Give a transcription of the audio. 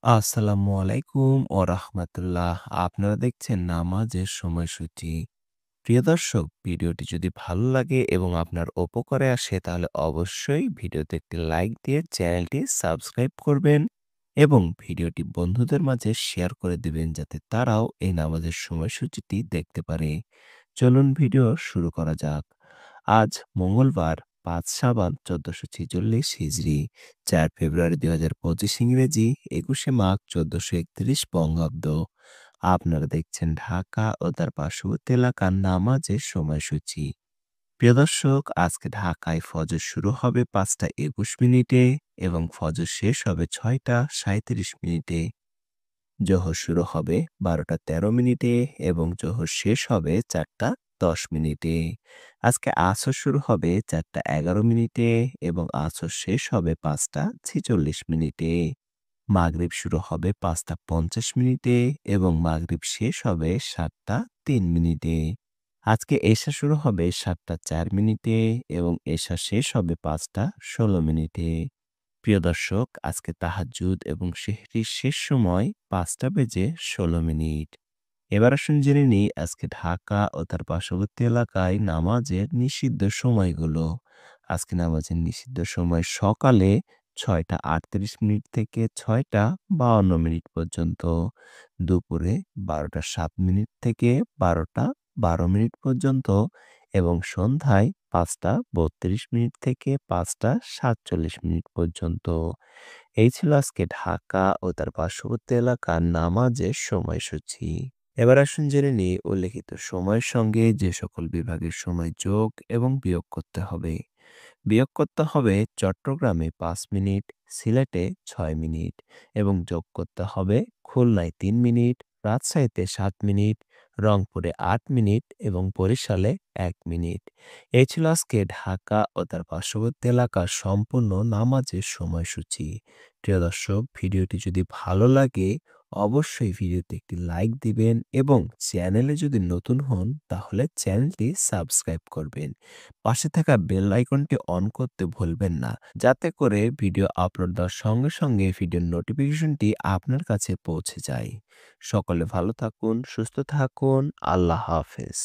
আসসালামু আলাইকুম ও রাহমাতুল্লাহ। আপনারা দেখছেন নামাজের সময়সূচি। প্রিয় দর্শক, ভিডিওটি যদি ভালো লাগে এবং আপনার উপকারে আসে তাহলে অবশ্যই ভিডিওতে একটি লাইক দিয়ে চ্যানেলটি সাবস্ক্রাইব করবেন এবং ভিডিওটি বন্ধুদের মাঝে শেয়ার করে দিবেন যাতে তারাও এই নামাজের সময়সূচিটি দেখতে পারে। চলুন ভিডিও শুরু করা যাক। আজ মঙ্গলবার ৫ শাবান ১৪৪৬ হিজরি, ৪ ফেব্রুয়ারি ২০২৫ ইংরেজি, ২১শে মাঘ ১৪৩১ বঙ্গাব্দ। আপনারা দেখছেন ঢাকা ও তার পার্শ্ববর্তী এলাকার নামাজের সময়সূচি। প্রিয় দর্শক, আজকে ঢাকায় ফজর শুরু হবে ৫টা ২১ মিনিটে এবং ফজর শেষ হবে ৬টা ৩৭ মিনিটে। জোহর শুরু হবে ১২টা ১৩ মিনিটে এবং জোহর শেষ হবে ৪টা ১০ মিনিটে। আজকে আসর শুরু হবে ৪টা ১১ মিনিটে এবং আসর শেষ হবে ৫টা ৪৬ মিনিটে। মাগরিব শুরু হবে ৫টা ৫০ মিনিটে এবং মাগরিব শেষ হবে ৭টা ৩ মিনিটে। আজকে এশা শুরু হবে ৭টা ৪ মিনিটে এবং এশা শেষ হবে ৫টা ১৬ মিনিটে। প্রিয় দর্শক, আজকে তাহাজ্জুদ এবং সেহরির শেষ সময় ৫টা বেজে ১৬ মিনিট। এবার আসুন জেনে নিই আজকে ঢাকা ও তার পার্শ্ববর্তী এলাকায় নামাজের নিষিদ্ধ সময়গুলো। আজকে নামাজের নিষিদ্ধ সময় সকালে ৬টা ৩৮ মিনিট থেকে ৬টা ৫২ মিনিট পর্যন্ত, দুপুরে ১২টা ৭ মিনিট থেকে ১২টা ১২ মিনিট পর্যন্ত এবং সন্ধ্যায় ৫টা ৩২ মিনিট থেকে ৫টা ৪৭ মিনিট পর্যন্ত। এই ছিল আজকে ঢাকা ও তার পার্শ্ববর্তী এলাকার নামাজের সময়সূচি। এবার আসুন জেনে নিই উল্লেখিত সময়ের সঙ্গে যে সকল বিভাগের সময় যোগ এবং বিয়োগ করতে হবে। বিয়োগ করতে হবে চট্টগ্রামে ৫ মিনিট, সিলেটে ৬ মিনিট এবং যোগ করতে হবে খুলনায় ৩ মিনিট, রাজশাহীতে ৭ মিনিট, রংপুরে ৮ মিনিট এবং বরিশালে ১ মিনিট। এই ছিল আজকে ঢাকা ও তার পার্শ্ববর্তী এলাকার সম্পূর্ণ নামাজের সময়সূচি। প্রিয় দর্শক, ভিডিওটি যদি ভালো লাগে অবশ্যই ভিডিওতে একটি লাইক দিবেন এবং চ্যানেলে যদি নতুন হন তাহলে চ্যানেলটি সাবস্ক্রাইব করবেন। পাশে থাকা বেল আইকনটি অন করতে ভুলবেন না, যাতে করে ভিডিও আপলোড দেওয়ার সঙ্গে সঙ্গে ভিডিওর নোটিফিকেশনটি আপনার কাছে পৌঁছে যায়। সকলে ভালো থাকুন, সুস্থ থাকুন। আল্লাহ হাফেজ।